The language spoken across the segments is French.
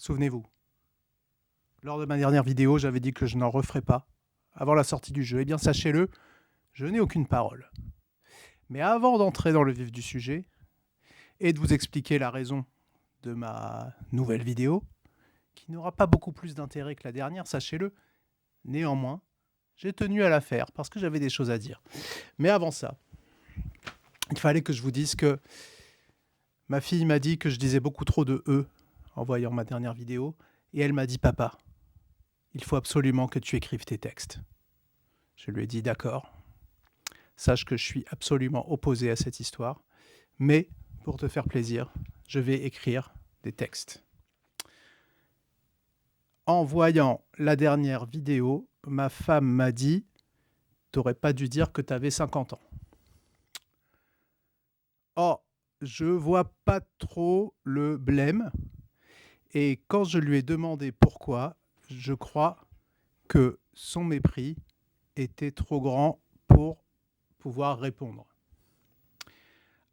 Souvenez-vous. Lors de ma dernière vidéo, j'avais dit que je n'en referais pas avant la sortie du jeu. Eh bien, sachez-le, je n'ai aucune parole. Mais avant d'entrer dans le vif du sujet et de vous expliquer la raison de ma nouvelle vidéo, qui n'aura pas beaucoup plus d'intérêt que la dernière, sachez-le, néanmoins, j'ai tenu à la faire parce que j'avais des choses à dire. Mais avant ça, il fallait que je vous dise que ma fille m'a dit que je disais beaucoup trop de « e » en voyant ma dernière vidéo, et elle m'a dit « Papa, il faut absolument que tu écrives tes textes. » Je lui ai dit « D'accord, sache que je suis absolument opposé à cette histoire, mais pour te faire plaisir, je vais écrire des textes. » En voyant la dernière vidéo, ma femme m'a dit « T'aurais pas dû dire que t'avais 50 ans. » Oh, je vois pas trop le blême. Et quand je lui ai demandé pourquoi, je crois que son mépris était trop grand pour pouvoir répondre.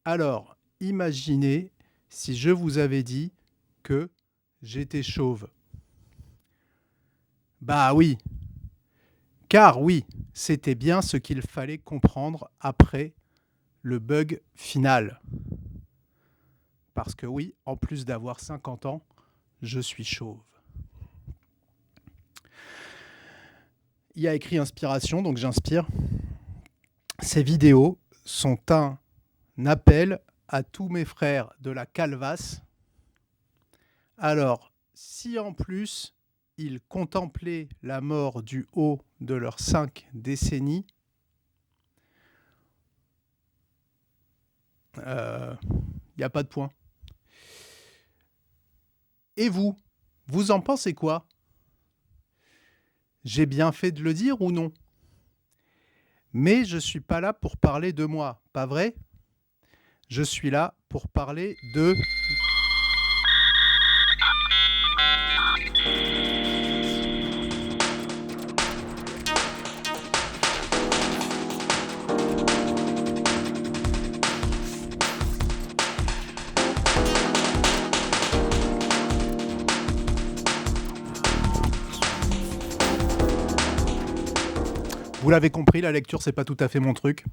Alors, imaginez si je vous avais dit que j'étais chauve. Bah oui, car oui, c'était bien ce qu'il fallait comprendre après le bug final. Parce que oui, en plus d'avoir 50 ans, je suis chauve. Il y a écrit inspiration, donc j'inspire. Ces vidéos sont un appel à tous mes frères de la Calvasse. Alors, si en plus ils contemplaient la mort du haut de leurs 5 décennies, il n'y a pas de point. Et vous, vous en pensez quoi? J'ai bien fait de le dire ou non? Mais je ne suis pas là pour parler de moi, pas vrai? Je suis là pour parler de... Vous l'avez compris, la lecture, c'est pas tout à fait mon truc.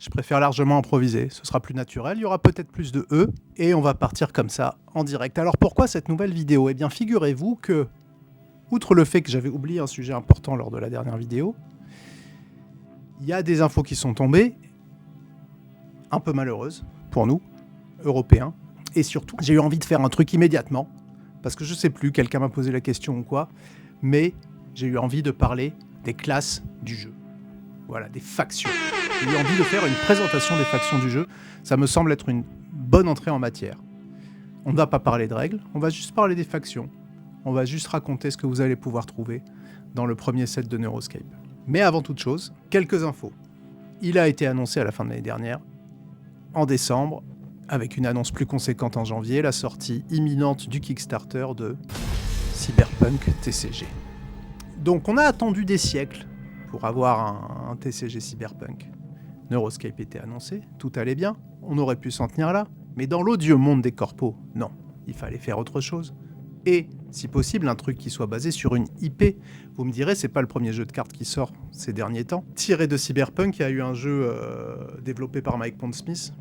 Je préfère largement improviser, ce sera plus naturel, il y aura peut-être plus de « e » et on va partir comme ça, en direct. Alors pourquoi cette nouvelle vidéo? Eh bien figurez-vous que, outre le fait que j'avais oublié un sujet important lors de la dernière vidéo, il y a des infos qui sont tombées, un peu malheureuses pour nous, Européens, et surtout j'ai eu envie de faire un truc immédiatement, parce que je sais plus, quelqu'un m'a posé la question ou quoi, mais j'ai eu envie de parler des classes du jeu. Voilà, des factions. J'ai eu envie de faire une présentation des factions du jeu. Ça me semble être une bonne entrée en matière. On ne va pas parler de règles, on va juste parler des factions. On va juste raconter ce que vous allez pouvoir trouver dans le premier set de Neuroscape. Mais avant toute chose, quelques infos. Il a été annoncé à la fin de l'année dernière, en décembre, avec une annonce plus conséquente en janvier, la sortie imminente du Kickstarter de Cyberpunk TCG. Donc on a attendu des siècles pour avoir un TCG Cyberpunk. Neuroscape était annoncé, tout allait bien, on aurait pu s'en tenir là, mais dans l'odieux monde des corpos, non, il fallait faire autre chose. Et, si possible, un truc qui soit basé sur une IP. Vous me direz, c'est pas le premier jeu de cartes qui sort ces derniers temps. Tiré de Cyberpunk, il y a eu un jeu développé par Mike Pondsmith,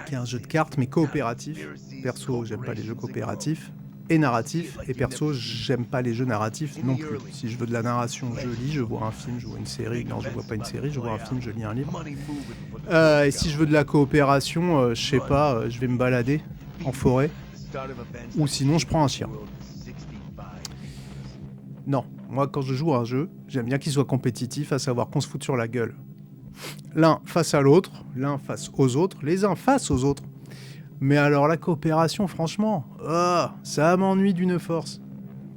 qui est un jeu de cartes, mais coopératif. Perso, j'aime pas les jeux coopératifs. Et narratif, et perso, j'aime pas les jeux narratifs non plus. Si je veux de la narration, je lis, je vois un film, je vois une série. Non, je vois pas une série, je vois un film, je lis un livre. Et si je veux de la coopération, je sais pas, je vais me balader en forêt. Ou sinon, je prends un chien. Non, moi, quand je joue à un jeu, j'aime bien qu'il soit compétitif, à savoir qu'on se foute sur la gueule. L'un face à l'autre, l'un face aux autres, les uns face aux autres. Mais alors la coopération, franchement, ça m'ennuie d'une force.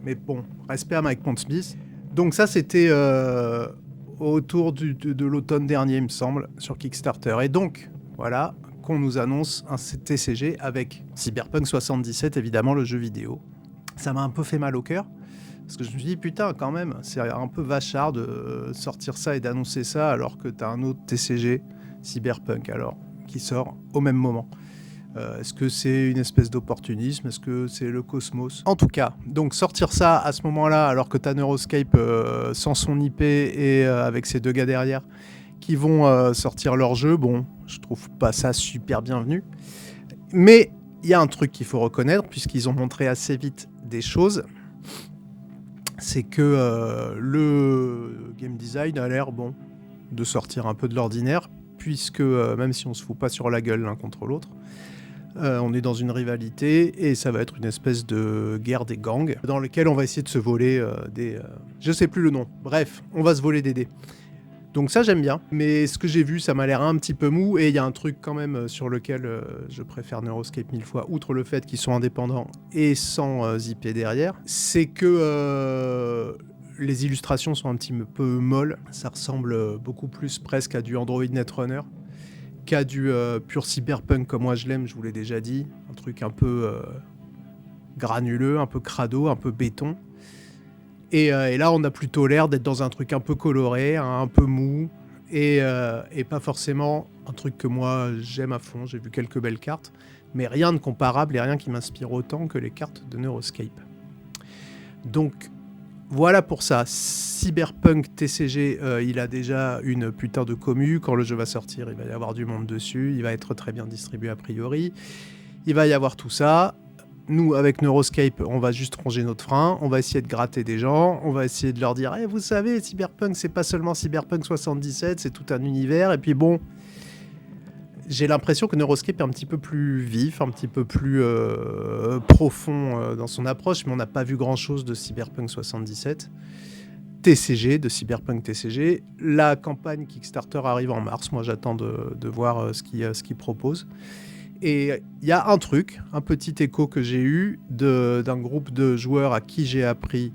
Mais bon, respect à Mike Pondsmith. Donc ça, c'était autour de l'automne dernier, il me semble, sur Kickstarter. Et donc, voilà, qu'on nous annonce un TCG avec Cyberpunk 77, évidemment, le jeu vidéo. Ça m'a un peu fait mal au cœur, parce que je me suis dit, putain, quand même, c'est un peu vachard de sortir ça et d'annoncer ça, alors que t'as un autre TCG, Cyberpunk, alors, qui sort au même moment. Est-ce que c'est une espèce d'opportunisme? Est-ce que c'est le cosmos? En tout cas, donc sortir ça à ce moment-là, alors que t'as Neuroscape sans son IP et avec ces 2 gars derrière qui vont sortir leur jeu, bon, je trouve pas ça super bienvenu. Mais il y a un truc qu'il faut reconnaître, puisqu'ils ont montré assez vite des choses, c'est que le game design a l'air, bon, de sortir un peu de l'ordinaire, puisque même si on se fout pas sur la gueule l'un contre l'autre, on est dans une rivalité et ça va être une espèce de guerre des gangs dans lequel on va essayer de se voler des... je sais plus le nom. Bref, on va se voler des dés. Donc ça j'aime bien, mais ce que j'ai vu ça m'a l'air un petit peu mou et il y a un truc quand même sur lequel je préfère Neuroscape 1000 fois, outre le fait qu'ils sont indépendants et sans IP derrière, c'est que les illustrations sont un petit peu molles, ça ressemble beaucoup plus presque à du Android Netrunner qu'à du pur cyberpunk comme moi je l'aime, je vous l'ai déjà dit, un truc un peu granuleux, un peu crado, un peu béton. Et là, on a plutôt l'air d'être dans un truc un peu coloré, hein, un peu mou, et pas forcément un truc que moi j'aime à fond. J'ai vu quelques belles cartes, mais rien de comparable et rien qui m'inspire autant que les cartes de Neuroscape. Donc voilà pour ça. Cyberpunk TCG, il a déjà une putain de commu. Quand le jeu va sortir, il va y avoir du monde dessus. Il va être très bien distribué a priori. Il va y avoir tout ça. Nous, avec Neuroscape, on va juste ronger notre frein, on va essayer de gratter des gens, on va essayer de leur dire hey, vous savez, Cyberpunk, c'est pas seulement Cyberpunk 77, c'est tout un univers. Et puis bon, j'ai l'impression que Neuroscape est un petit peu plus vif, un petit peu plus profond dans son approche, mais on n'a pas vu grand-chose de Cyberpunk 77. TCG, de Cyberpunk TCG. La campagne Kickstarter arrive en mars, moi j'attends de voir ce qu'il propose. Et il y a un truc, un petit écho que j'ai eu d'un groupe de joueurs à qui j'ai appris,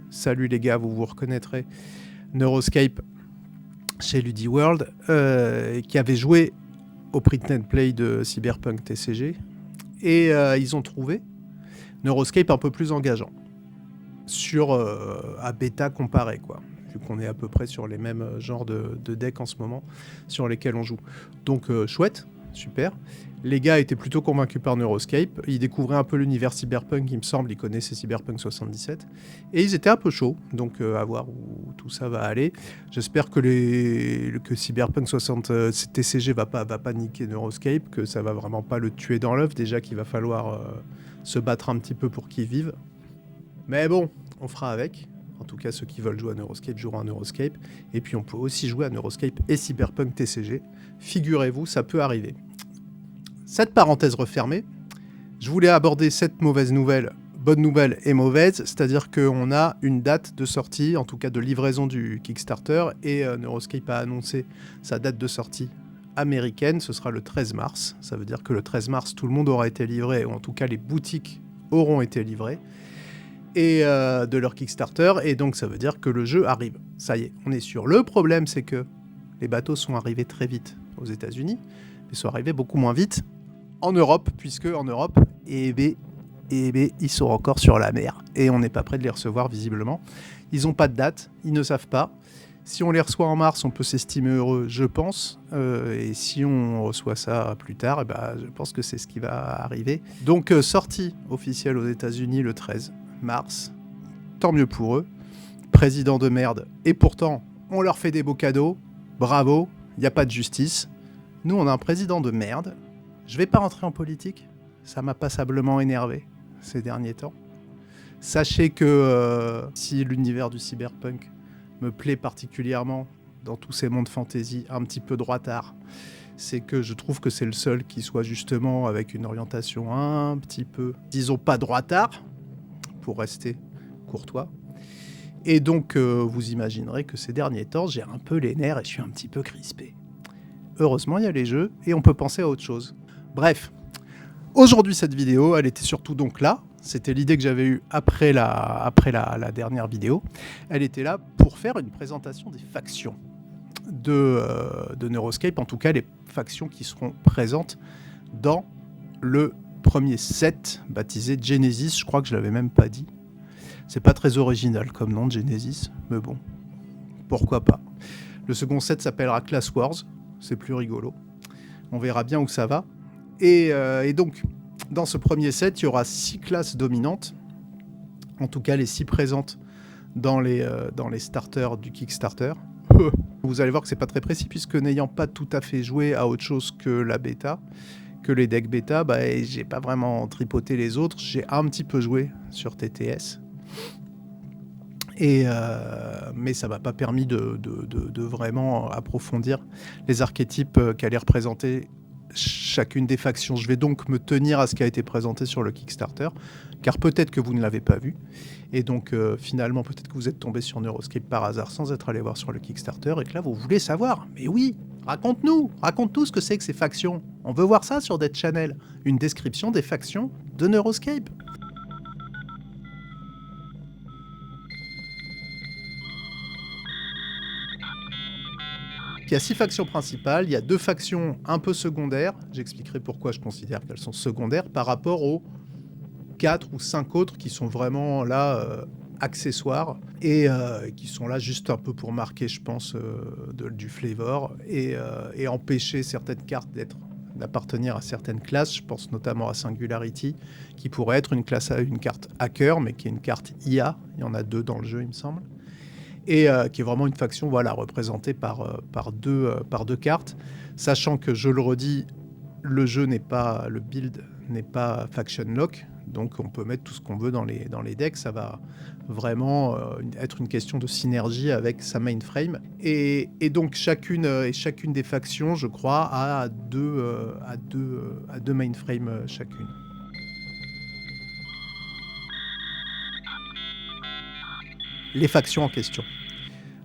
salut les gars, vous vous reconnaîtrez, Neuroscape chez Ludi World, qui avait joué au print and play de Cyberpunk TCG, et ils ont trouvé Neuroscape un peu plus engageant, sur à bêta comparé, quoi, vu qu'on est à peu près sur les mêmes genres de decks en ce moment, sur lesquels on joue. Donc chouette. Super. Les gars étaient plutôt convaincus par Neuroscape. Ils découvraient un peu l'univers cyberpunk, il me semble. Ils connaissaient Cyberpunk 77. Et ils étaient un peu chauds. Donc, à voir où tout ça va aller. J'espère que Cyberpunk 60 TCG va pas niquer Neuroscape, que ça va vraiment pas le tuer dans l'œuf. Déjà qu'il va falloir se battre un petit peu pour qu'il vive. Mais bon, on fera avec. En tout cas, ceux qui veulent jouer à Neuroscape joueront à Neuroscape. Et puis, on peut aussi jouer à Neuroscape et Cyberpunk TCG. Figurez-vous, ça peut arriver. Cette parenthèse refermée, je voulais aborder cette mauvaise nouvelle, bonne nouvelle et mauvaise, c'est-à-dire qu'on a une date de sortie, en tout cas de livraison du Kickstarter, et Neuroscape a annoncé sa date de sortie américaine, ce sera le 13 mars. Ça veut dire que le 13 mars, tout le monde aura été livré, ou en tout cas les boutiques auront été livrées, et de leur Kickstarter, et donc ça veut dire que le jeu arrive. Ça y est, on est sûr. Le problème, c'est que les bateaux sont arrivés très vite aux États-Unis, mais sont arrivés beaucoup moins vite en Europe, puisque en Europe, ils sont encore sur la mer, et on n'est pas prêt de les recevoir visiblement. Ils n'ont pas de date, ils ne savent pas. Si on les reçoit en mars, on peut s'estimer heureux, je pense, et si on reçoit ça plus tard, eh ben, je pense que c'est ce qui va arriver. Donc sortie officielle aux États-Unis le 13 mars, tant mieux pour eux, président de merde, et pourtant on leur fait des beaux cadeaux, bravo, il n'y a pas de justice. Nous on a un président de merde, je vais pas rentrer en politique, ça m'a passablement énervé ces derniers temps. Sachez que si l'univers du cyberpunk me plaît particulièrement dans tous ces mondes fantasy un petit peu droitard, c'est que je trouve que c'est le seul qui soit justement avec une orientation un petit peu, disons pas droitard, pour rester courtois. Et donc, vous imaginerez que ces derniers temps, j'ai un peu les nerfs et je suis un petit peu crispé. Heureusement, il y a les jeux et on peut penser à autre chose. Bref, aujourd'hui, cette vidéo, elle était surtout donc là. C'était l'idée que j'avais eue après la dernière vidéo. Elle était là pour faire une présentation des factions de Neuroscape, en tout cas les factions qui seront présentes dans le premier set baptisé Genesis. Je crois que je l'avais même pas dit. C'est pas très original comme nom de Genesis, mais bon, pourquoi pas. Le second set s'appellera Class Wars, c'est plus rigolo. On verra bien où ça va. Et donc, dans ce premier set, il y aura 6 classes dominantes, en tout cas les 6 présentes dans les starters du Kickstarter. Vous allez voir que c'est pas très précis, puisque n'ayant pas tout à fait joué à autre chose que la bêta, que les decks bêta, j'ai pas vraiment tripoté les autres. J'ai un petit peu joué sur TTS. Mais ça m'a pas permis de vraiment approfondir les archétypes qu'allaient représenter chacune des factions. Je vais donc me tenir à ce qui a été présenté sur le Kickstarter, car peut-être que vous ne l'avez pas vu. Et donc finalement, peut-être que vous êtes tombé sur Neuroscript par hasard sans être allé voir sur le Kickstarter, et que là, vous voulez savoir. Mais oui, raconte-nous ce que c'est que ces factions. On veut voir ça sur Dead Channel. Une description des factions de Neuroscape. Il y a 6 factions principales, il y a 2 factions un peu secondaires. J'expliquerai pourquoi je considère qu'elles sont secondaires par rapport aux 4 ou 5 autres qui sont vraiment là accessoires et qui sont là juste un peu pour marquer, je pense, du flavor et empêcher certaines cartes d'appartenir à certaines classes. Je pense notamment à Singularity, qui pourrait être une carte hacker, mais qui est une carte IA. Il y en a 2 dans le jeu, il me semble. Et qui est vraiment une faction représentée par deux cartes, sachant que, je le redis, le build n'est pas faction lock, donc on peut mettre tout ce qu'on veut dans les decks. Ça va vraiment être une question de synergie avec sa mainframe. Et donc chacune des factions, je crois, a deux mainframes chacune. Les factions en question.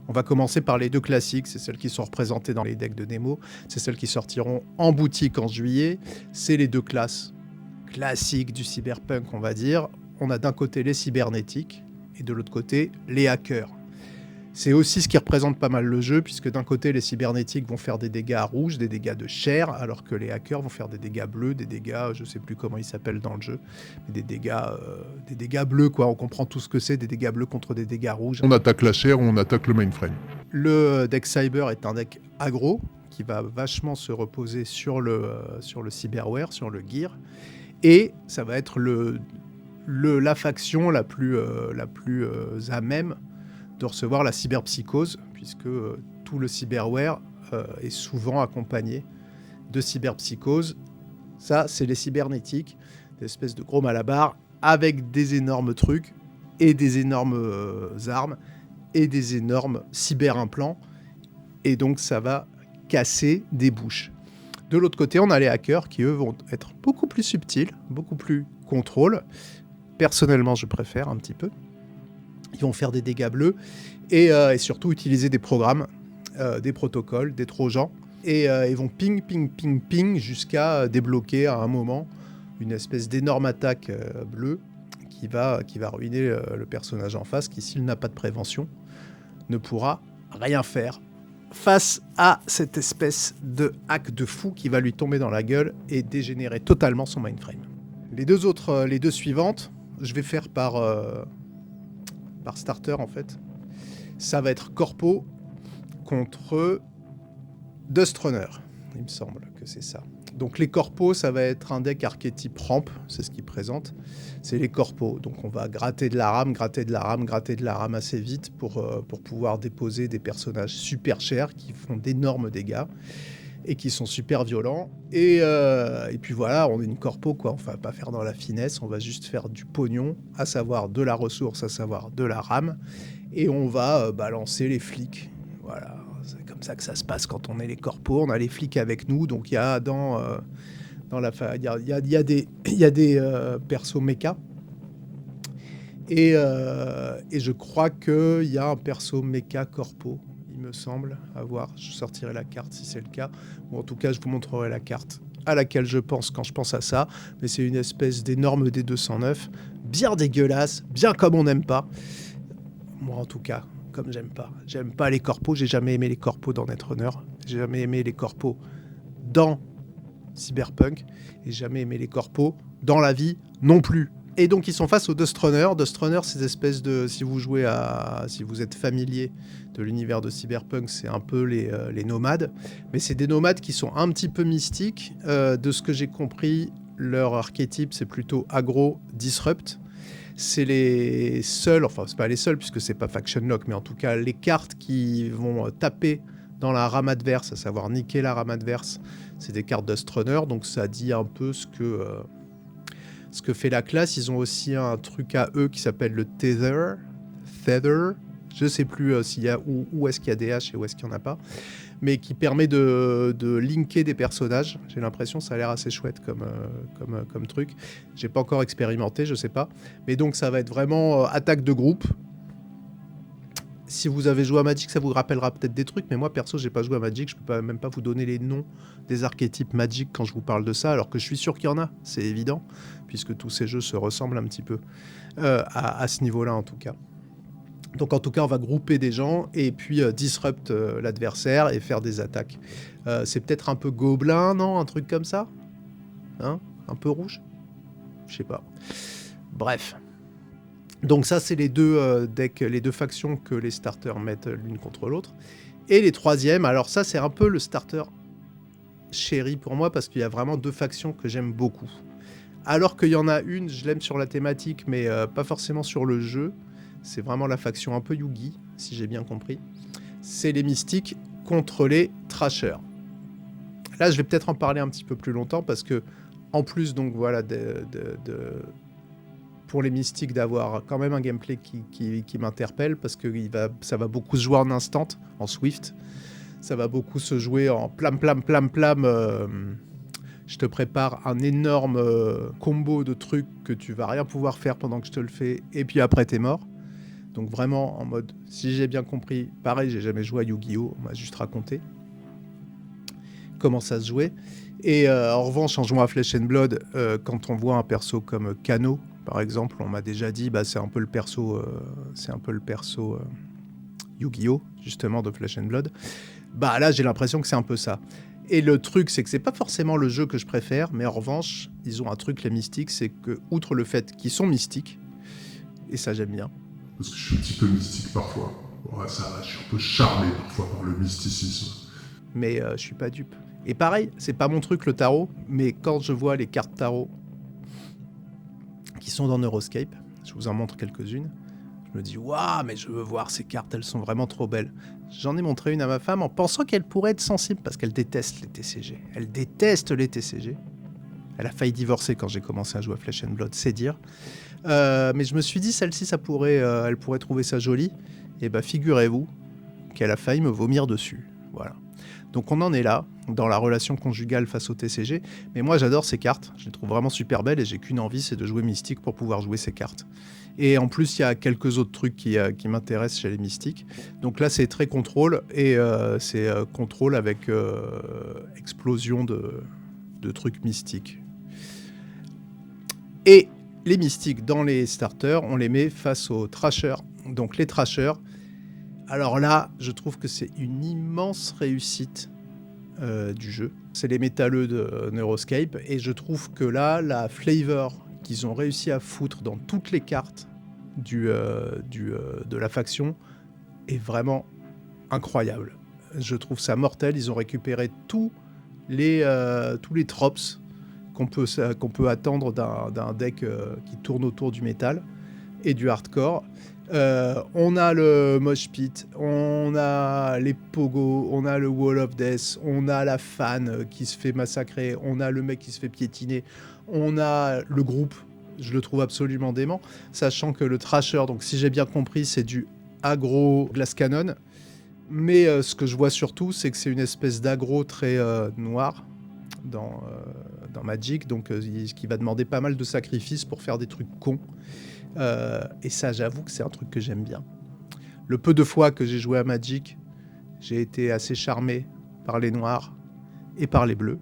On va commencer par les 2 classiques, c'est celles qui sont représentées dans les decks de démo, c'est celles qui sortiront en boutique en juillet, c'est les 2 classes classiques du cyberpunk, on va dire. On a d'un côté les cybernétiques et de l'autre côté les hackers. C'est aussi ce qui représente pas mal le jeu, puisque d'un côté les cybernétiques vont faire des dégâts rouges, des dégâts de chair, alors que les hackers vont faire des dégâts bleus, des dégâts, je sais plus comment ils s'appellent dans le jeu, mais des dégâts bleus, quoi. On comprend tout ce que c'est, des dégâts bleus contre des dégâts rouges. On attaque la chair ou on attaque le mainframe. Le deck Cyber est un deck aggro qui va vachement se reposer sur le cyberware, sur le gear, et ça va être la faction la plus à même de recevoir la cyberpsychose, puisque tout le cyberware est souvent accompagné de cyberpsychose. Ça, c'est les cybernétiques, des espèces de gros malabars avec des énormes trucs et des énormes armes et des énormes cyberimplants. Et donc, ça va casser des bouches. De l'autre côté, on a les hackers qui, eux, vont être beaucoup plus subtils, beaucoup plus contrôle. Personnellement, je préfère un petit peu. Ils vont faire des dégâts bleus et surtout utiliser des programmes, des protocoles, des trojans. Et ils vont ping jusqu'à débloquer à un moment une espèce d'énorme attaque bleue qui va ruiner le personnage en face, qui, s'il n'a pas de prévention, ne pourra rien faire face à cette espèce de hack de fou qui va lui tomber dans la gueule et dégénérer totalement son mainframe. Les deux suivantes, je vais faire par starter en fait. Ça va être Corpo contre Dustrunner. Il me semble que c'est ça. Donc les corpos, ça va être un deck archétype ramp, c'est ce qu'il présente. C'est les corpos. Donc on va gratter de la rame assez vite pour pouvoir déposer des personnages super chers qui font d'énormes dégâts et qui sont super violents. Et puis voilà, on est une corpo, quoi. On va pas faire dans la finesse, on va juste faire du pognon, à savoir de la ressource, à savoir de la rame. Et on va balancer les flics. Voilà, c'est comme ça que ça se passe quand on est les corpos. On a les flics avec nous, donc il y a il y a des persos méca. Et je crois qu'il y a un perso méca corpo, il me semble. À voir, je sortirai la carte si c'est le cas. Ou en tout cas, je vous montrerai la carte à laquelle je pense quand je pense à ça. Mais c'est une espèce d'énorme D209, bien dégueulasse, bien comme on n'aime pas. Moi, en tout cas, comme j'aime pas. J'aime pas les corpos, j'ai jamais aimé les corpos dans Netrunner. J'ai jamais aimé les corpos dans Cyberpunk. Et jamais aimé les corpos dans la vie non plus. Et donc ils sont face aux Dust Runners. Dust Runners, c'est des espèces de... Si vous êtes familier de l'univers de Cyberpunk, c'est un peu les nomades. Mais c'est des nomades qui sont un petit peu mystiques. De ce que j'ai compris, leur archétype, c'est plutôt aggro, disrupt. C'est les seuls, enfin c'est pas les seuls puisque c'est pas Faction Lock, mais en tout cas les cartes qui vont taper dans la rame adverse, à savoir niquer la rame adverse, c'est des cartes Dust Runner, donc ça dit un peu ce que fait la classe. Ils ont aussi un truc à eux qui s'appelle le Tether, je sais plus s'il y a où est-ce qu'il y a des haches et où est-ce qu'il n'y en a pas, mais qui permet de linker des personnages. J'ai l'impression que ça a l'air assez chouette comme truc. J'ai pas encore expérimenté, je sais pas. Mais donc ça va être vraiment attaque de groupe. Si vous avez joué à Magic, ça vous rappellera peut-être des trucs, mais moi perso, j'ai pas joué à Magic, je peux même pas vous donner les noms des archétypes Magic quand je vous parle de ça, alors que je suis sûr qu'il y en a, c'est évident, puisque tous ces jeux se ressemblent un petit peu à ce niveau-là en tout cas. Donc en tout cas, on va grouper des gens et puis disrupt l'adversaire et faire des attaques. C'est peut-être un peu gobelin, non? Un truc comme ça? Hein? Un peu rouge? Je sais pas. Bref. Donc ça, c'est les deux decks, les deux factions que les starters mettent l'une contre l'autre. Et les troisièmes, alors ça, c'est un peu le starter chéri pour moi parce qu'il y a vraiment deux factions que j'aime beaucoup. Alors qu'il y en a une, je l'aime sur la thématique, mais pas forcément sur le jeu. C'est vraiment la faction un peu Yugi, si j'ai bien compris. C'est les mystiques contre les trashers. Là, je vais peut-être en parler un petit peu plus longtemps parce que, en plus, donc voilà, pour les mystiques, d'avoir quand même un gameplay qui m'interpelle parce que ça va beaucoup se jouer en instant, en Swift. Ça va beaucoup se jouer en plam. Je te prépare un énorme combo de trucs que tu vas rien pouvoir faire pendant que je te le fais, et puis après, t'es mort. Donc vraiment en mode, si j'ai bien compris, pareil, j'ai jamais joué à Yu-Gi-Oh! On m'a juste raconté comment ça se jouait. Et en revanche, en jouant à Flesh and Blood, quand on voit un perso comme Kano, par exemple, on m'a déjà dit, bah, c'est un peu le perso Yu-Gi-Oh! Justement de Flesh and Blood. Bah là, j'ai l'impression que c'est un peu ça. Et le truc, c'est que c'est pas forcément le jeu que je préfère, mais en revanche, ils ont un truc, les mystiques, c'est que, outre le fait qu'ils sont mystiques, et ça j'aime bien, Parce que je suis un petit peu mystique parfois. Ouais, ça va, je suis un peu charmé parfois par le mysticisme. mais je suis pas dupe. Et pareil, c'est pas mon truc le tarot, mais quand je vois les cartes tarot qui sont dans Neuroscape, je vous en montre quelques-unes, je me dis waouh, mais je veux voir ces cartes, elles sont vraiment trop belles. J'en ai montré une à ma femme en pensant qu'elle pourrait être sensible parce qu'elle déteste les TCG. Elle déteste les TCG. Elle a failli divorcer quand j'ai commencé à jouer à Flesh and Blood, c'est dire. Mais je me suis dit, celle-ci, elle pourrait trouver ça jolie. Et bah, figurez-vous qu'elle a failli me vomir dessus. Voilà. Donc on en est là, dans la relation conjugale face au TCG. Mais moi, j'adore ces cartes. Je les trouve vraiment super belles et j'ai qu'une envie, c'est de jouer Mystique pour pouvoir jouer ces cartes. Et en plus, il y a quelques autres trucs qui m'intéressent chez les Mystiques. Donc là, c'est très contrôle et c'est contrôle avec explosion de trucs mystiques. Et les mystiques dans les starters, on les met face aux trashers. Donc les trashers, alors là, je trouve que c'est une immense réussite du jeu. C'est les métalleux de Neuroscape. Et je trouve que là, la flavor qu'ils ont réussi à foutre dans toutes les cartes de la faction est vraiment incroyable. Je trouve ça mortel. Ils ont récupéré tous les tropes qu'on peut attendre d'un deck qui tourne autour du métal et du hardcore. On a le mosh pit, on a les pogos, on a le wall of death, on a la fan qui se fait massacrer, on a le mec qui se fait piétiner, on a le groupe, je le trouve absolument dément, sachant que le trasher, donc si j'ai bien compris, c'est du aggro glass cannon, mais ce que je vois surtout, c'est que c'est une espèce d'aggro très noir dans Magic, donc qui va demander pas mal de sacrifices pour faire des trucs cons. Et ça, j'avoue que c'est un truc que j'aime bien. Le peu de fois que j'ai joué à Magic, j'ai été assez charmé par les noirs et par les bleus.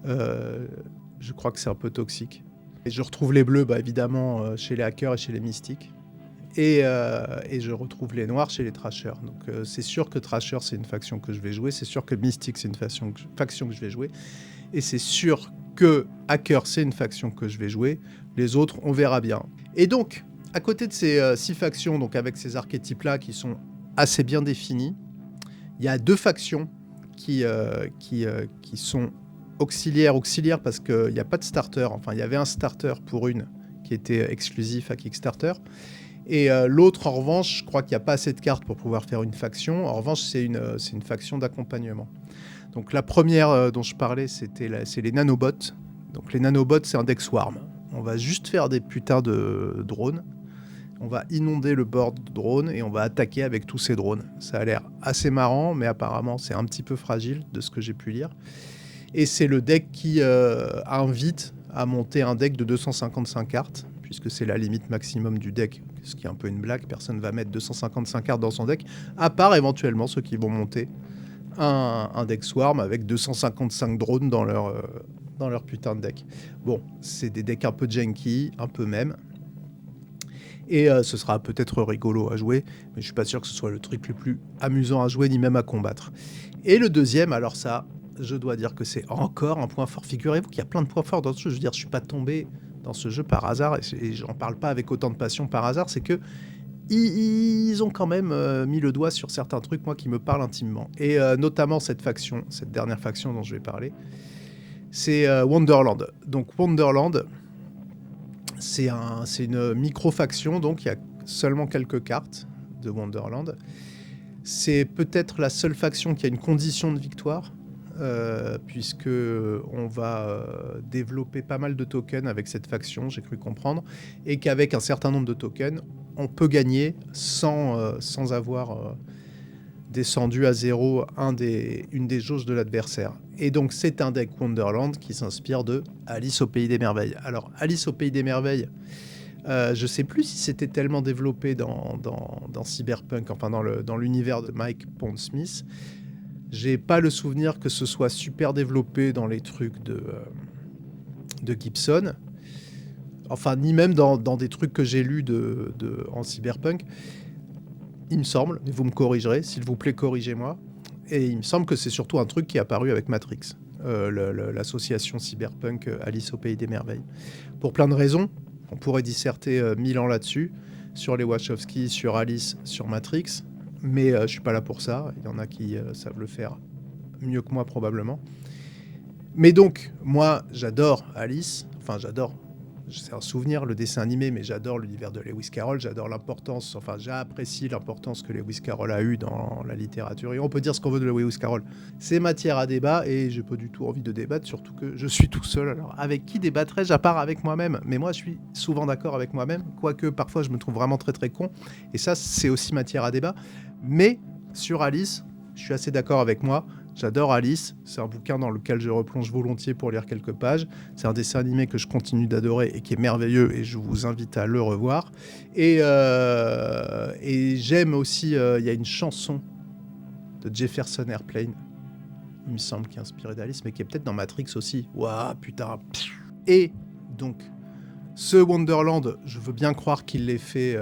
Je crois que c'est un peu toxique. Et je retrouve les bleus, bah, évidemment, chez les hackers et chez les mystiques. Et je retrouve les noirs chez les trashers. Donc c'est sûr que Trasher, c'est une faction que je vais jouer. C'est sûr que Mystique, c'est une faction que je vais jouer. Et c'est sûr que Hacker, c'est une faction que je vais jouer. Les autres, on verra bien. Et donc, à côté de ces 6 factions, donc avec ces archétypes-là qui sont assez bien définis, il y a 2 factions qui sont auxiliaires parce qu'il n'y a pas de starter. Enfin, il y avait un starter pour une qui était exclusif à Kickstarter. Et l'autre, en revanche, je crois qu'il n'y a pas assez de cartes pour pouvoir faire une faction. En revanche, c'est une faction d'accompagnement. Donc la première dont je parlais, c'est les nanobots. Donc les nanobots, c'est un deck swarm. On va juste faire des putains de drones. On va inonder le board de drones et on va attaquer avec tous ces drones. Ça a l'air assez marrant, mais apparemment, c'est un petit peu fragile de ce que j'ai pu lire. Et c'est le deck qui invite à monter un deck de 255 cartes, puisque c'est la limite maximum du deck, ce qui est un peu une blague. Personne ne va mettre 255 cartes dans son deck, à part éventuellement ceux qui vont monter un deck Swarm avec 255 drones dans leur putain de deck. Bon, c'est des decks un peu janky, un peu même. Et ce sera peut-être rigolo à jouer, mais je suis pas sûr que ce soit le truc le plus amusant à jouer, ni même à combattre. Et le deuxième, alors ça, je dois dire que c'est encore un point fort. Figurez-vous qu'il y a plein de points forts dans ce jeu. Je veux dire, je suis pas tombé dans ce jeu par hasard, et j'en parle pas avec autant de passion par hasard, c'est que ils ont quand même mis le doigt sur certains trucs, moi, qui me parlent intimement. Et notamment cette dernière faction dont je vais parler, c'est Wonderland. Donc Wonderland, c'est une micro-faction, donc il y a seulement quelques cartes de Wonderland. C'est peut-être la seule faction qui a une condition de victoire, puisque on va développer pas mal de tokens avec cette faction, j'ai cru comprendre, et qu'avec un certain nombre de tokens, on peut gagner sans avoir descendu à zéro une des jauges de l'adversaire. Et donc c'est un deck Wonderland qui s'inspire de Alice au Pays des Merveilles. Alors Alice au Pays des Merveilles, je sais plus si c'était tellement développé dans Cyberpunk, enfin dans l'univers de Mike Pondsmith. J'ai pas le souvenir que ce soit super développé dans les trucs de Gibson. Enfin, ni même dans des trucs que j'ai lus en Cyberpunk. Il me semble, mais vous me corrigerez, s'il vous plaît, corrigez-moi. Et il me semble que c'est surtout un truc qui est apparu avec Matrix, l'association Cyberpunk Alice au Pays des Merveilles. Pour plein de raisons, on pourrait disserter 1000 ans là-dessus, sur les Wachowski, sur Alice, sur Matrix, mais je suis pas là pour ça. Il y en a qui savent le faire mieux que moi probablement. Mais donc, moi, j'adore Alice, enfin j'adore, c'est un souvenir, le dessin animé, mais j'adore l'univers de Lewis Carroll, j'adore l'importance, enfin j'apprécie l'importance que Lewis Carroll a eue dans la littérature, et on peut dire ce qu'on veut de Lewis Carroll. C'est matière à débat, et j'ai pas du tout envie de débattre, surtout que je suis tout seul, alors avec qui débattrais-je à part avec moi-même? Mais moi je suis souvent d'accord avec moi-même, quoique parfois je me trouve vraiment très très con, et ça c'est aussi matière à débat, mais sur Alice, je suis assez d'accord avec moi. J'adore Alice, c'est un bouquin dans lequel je replonge volontiers pour lire quelques pages. C'est un dessin animé que je continue d'adorer et qui est merveilleux, et je vous invite à le revoir. Et j'aime aussi, il y a une chanson de Jefferson Airplane, il me semble, qui est inspirée d'Alice, mais qui est peut-être dans Matrix aussi. Waouh, putain. Et donc, ce Wonderland, je veux bien croire qu'il l'ait fait,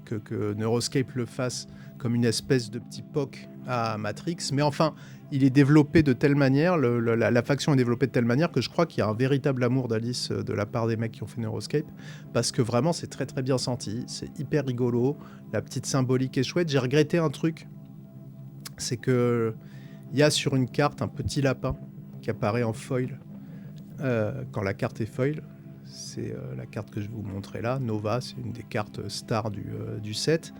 que Neuroscape le fasse comme une espèce de petit POC à Matrix, mais enfin, il est développé de telle manière, la faction est développée de telle manière que je crois qu'il y a un véritable amour d'Alice de la part des mecs qui ont fait Neuroscape, parce que vraiment c'est très très bien senti, c'est hyper rigolo, la petite symbolique est chouette. J'ai regretté un truc, c'est que il y a sur une carte un petit lapin qui apparaît en foil quand la carte est foil. C'est la carte que je vais vous montrer là, Nova, c'est une des cartes stars du set.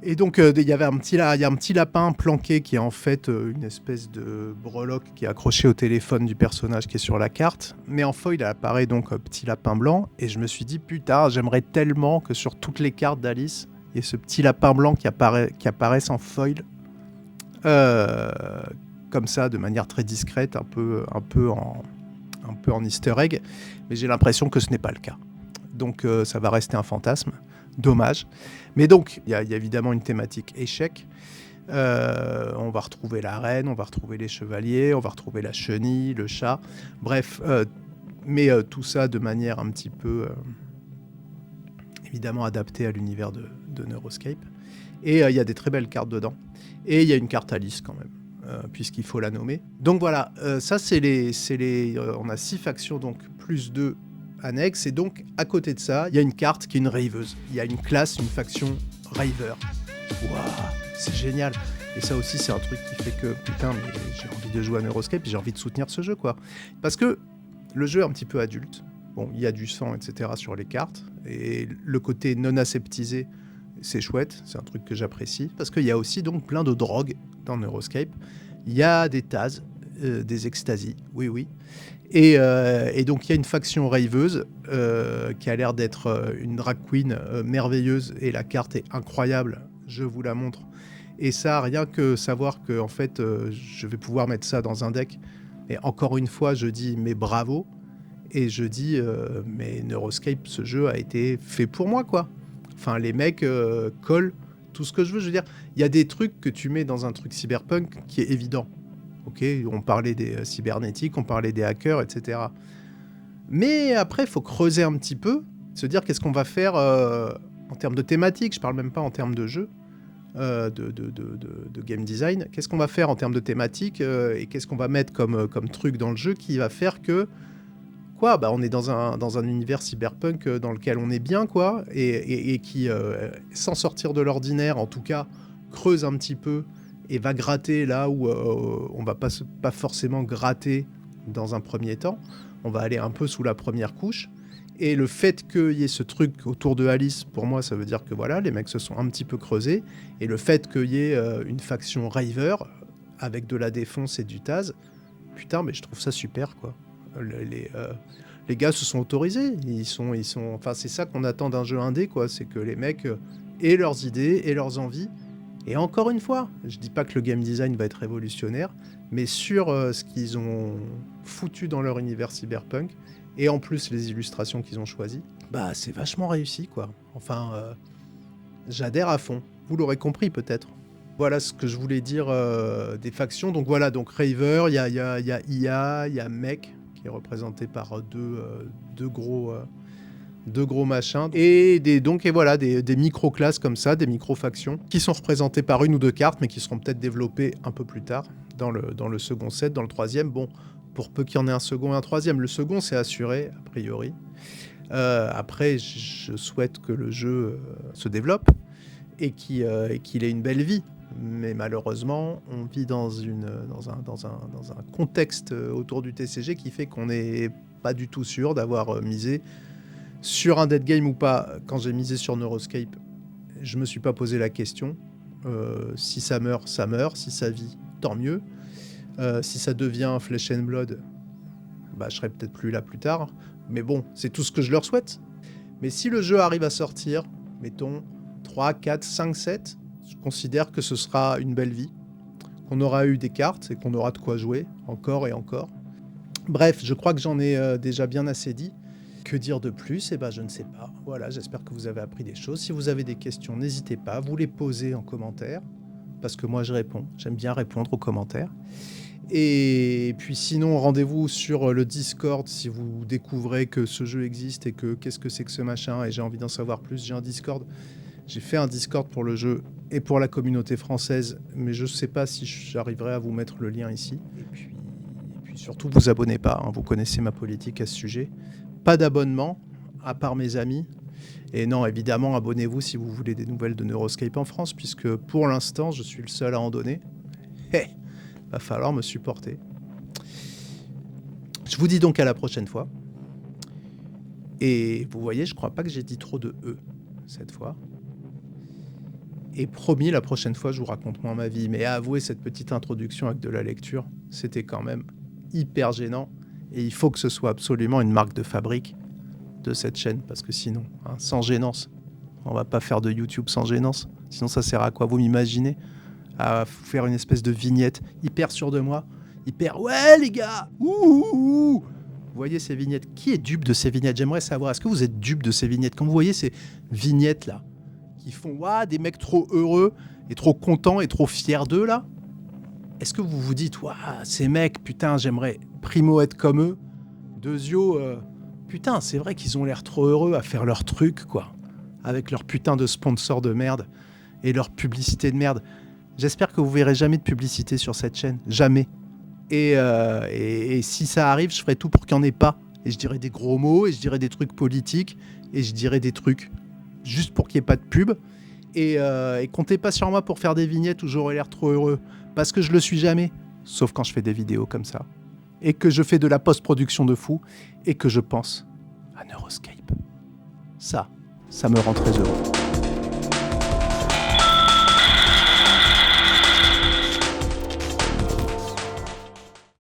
Et donc il y a un petit lapin planqué qui est en fait une espèce de breloque qui est accroché au téléphone du personnage qui est sur la carte. Mais en foil, il apparaît donc un petit lapin blanc. Et je me suis dit, putain, j'aimerais tellement que sur toutes les cartes d'Alice, il y ait ce petit lapin blanc qui apparaisse en foil. Comme ça, de manière très discrète, un peu en easter egg. Mais j'ai l'impression que ce n'est pas le cas. Donc ça va rester un fantasme. Dommage. Mais donc, il y a évidemment une thématique échec. On va retrouver la reine, on va retrouver les chevaliers, on va retrouver la chenille, le chat. Bref, mais tout ça de manière un petit peu, évidemment, adaptée à l'univers de Neuroscape. Et il y a des très belles cartes dedans. Et il y a une carte Alice quand même. puisqu'il faut la nommer. Donc voilà, ça on a 6 factions, donc plus 2 annexes, et donc à côté de ça, il y a une carte qui est une raveuse. Il y a une classe, une faction raver. Waouh, c'est génial. Et ça aussi, c'est un truc qui fait que, putain, mais j'ai envie de jouer à Neuroscape et j'ai envie de soutenir ce jeu, quoi. Parce que le jeu est un petit peu adulte. Bon, il y a du sang, etc. sur les cartes. Et le côté non aseptisé, c'est chouette. C'est un truc que j'apprécie. Parce qu'il y a aussi donc plein de drogues dans Neuroscape. Il y a des Taz, des Ecstasy, oui. Et donc, il y a une faction raveuse qui a l'air d'être une drag queen merveilleuse. Et la carte est incroyable. Je vous la montre. Et ça, rien que savoir que en fait, je vais pouvoir mettre ça dans un deck. Et encore une fois, je dis mais bravo. Et je dis mais Neuroscape, ce jeu a été fait pour moi, quoi. Enfin, les mecs collent tout ce que je veux. Je veux dire, il y a des trucs que tu mets dans un truc cyberpunk qui est évident. Ok, on parlait des cybernétiques, on parlait des hackers, etc. Mais après, il faut creuser un petit peu, se dire qu'est-ce qu'on va faire en termes de thématique. Je parle même pas en termes de jeu. De game design, qu'est-ce qu'on va faire en termes de thématique et qu'est-ce qu'on va mettre comme truc dans le jeu qui va faire que quoi, bah on est dans un univers cyberpunk dans lequel on est bien, quoi, et qui sans sortir de l'ordinaire, en tout cas creuse un petit peu et va gratter là où on va pas forcément gratter dans un premier temps, on va aller un peu sous la première couche. Et le fait qu'il y ait ce truc autour de Alice, pour moi, ça veut dire que voilà, les mecs se sont un petit peu creusés. Et le fait qu'il y ait une faction raver avec de la défonce et du Taz, putain, mais je trouve ça super, quoi. Les gars se sont autorisés. Ils sont, enfin, c'est ça qu'on attend d'un jeu indé, quoi. C'est que les mecs aient leurs idées et leurs envies. Et encore une fois, je dis pas que le game design va être révolutionnaire, mais sur ce qu'ils ont foutu dans leur univers cyberpunk, et en plus les illustrations qu'ils ont choisies, bah c'est vachement réussi, quoi. Enfin, j'adhère à fond. Vous l'aurez compris peut-être. Voilà ce que je voulais dire des factions. Donc voilà, donc Raver, il y a IA, il y a Mech, qui est représenté par deux gros machins. Et voilà, des micro-classes comme ça, des micro-factions, qui sont représentées par une ou deux cartes, mais qui seront peut-être développées un peu plus tard, dans le second set, dans le troisième. Bon, pour peu qu'il y en ait un second et un troisième. Le second, c'est assuré, a priori. Après, je souhaite que le jeu se développe et qu'il ait une belle vie. Mais malheureusement, on vit dans un contexte autour du TCG qui fait qu'on n'est pas du tout sûr d'avoir misé sur un dead game ou pas. Quand j'ai misé sur Neuroscape, je me suis pas posé la question. Si ça meurt, ça meurt. Si ça vit, tant mieux. Si ça devient Flesh and Blood, bah, je serai peut-être plus là plus tard. Mais bon, c'est tout ce que je leur souhaite. Mais si le jeu arrive à sortir, mettons 3, 4, 5, 7, je considère que ce sera une belle vie. Qu'on aura eu des cartes et qu'on aura de quoi jouer, encore et encore. Bref, je crois que j'en ai déjà bien assez dit. Que dire de plus ? Eh ben, je ne sais pas. Voilà, j'espère que vous avez appris des choses. Si vous avez des questions, n'hésitez pas. Vous les posez en commentaire. Parce que moi, je réponds. J'aime bien répondre aux commentaires. Et puis sinon, rendez-vous sur le Discord si vous découvrez que ce jeu existe et que qu'est-ce que c'est que ce machin et j'ai envie d'en savoir plus. J'ai un Discord. J'ai fait un Discord pour le jeu et pour la communauté française, mais je ne sais pas si j'arriverai à vous mettre le lien ici. Et puis surtout, vous abonnez pas. Hein, vous connaissez ma politique à ce sujet. Pas d'abonnement, à part mes amis. Et non, évidemment, abonnez-vous si vous voulez des nouvelles de Neuroscape en France, puisque pour l'instant, je suis le seul à en donner. Va falloir me supporter. Je vous dis donc à la prochaine fois. Et vous voyez, je crois pas que j'ai dit trop de E cette fois. Et promis, la prochaine fois, je vous raconte moins ma vie. Mais avouez, cette petite introduction avec de la lecture, c'était quand même hyper gênant. Et il faut que ce soit absolument une marque de fabrique de cette chaîne, parce que sinon, hein, sans gênance, on va pas faire de YouTube sans gênance. Sinon, ça sert à quoi ? Vous m'imaginez ? À faire une espèce de vignette hyper sûr de moi, hyper ouais les gars, ouh. Vous voyez ces vignettes ? Qui est dupe de ces vignettes ? J'aimerais savoir, est-ce que vous êtes dupe de ces vignettes ? Quand vous voyez ces vignettes là, qui font des mecs trop heureux et trop contents et trop fiers d'eux là, est-ce que vous vous dites ces mecs, putain, j'aimerais primo être comme eux, deuxio, putain, c'est vrai qu'ils ont l'air trop heureux à faire leur truc, quoi, avec leur putain de sponsor de merde et leur publicité de merde. J'espère que vous verrez jamais de publicité sur cette chaîne. Jamais. Et si ça arrive, je ferai tout pour qu'il n'y en ait pas. Et je dirai des gros mots, et je dirai des trucs politiques, et je dirai des trucs juste pour qu'il n'y ait pas de pub. Et comptez pas sur moi pour faire des vignettes où j'aurai l'air trop heureux. Parce que je le suis jamais. Sauf quand je fais des vidéos comme ça. Et que je fais de la post-production de fou. Et que je pense à Neuroscape. Ça me rend très heureux.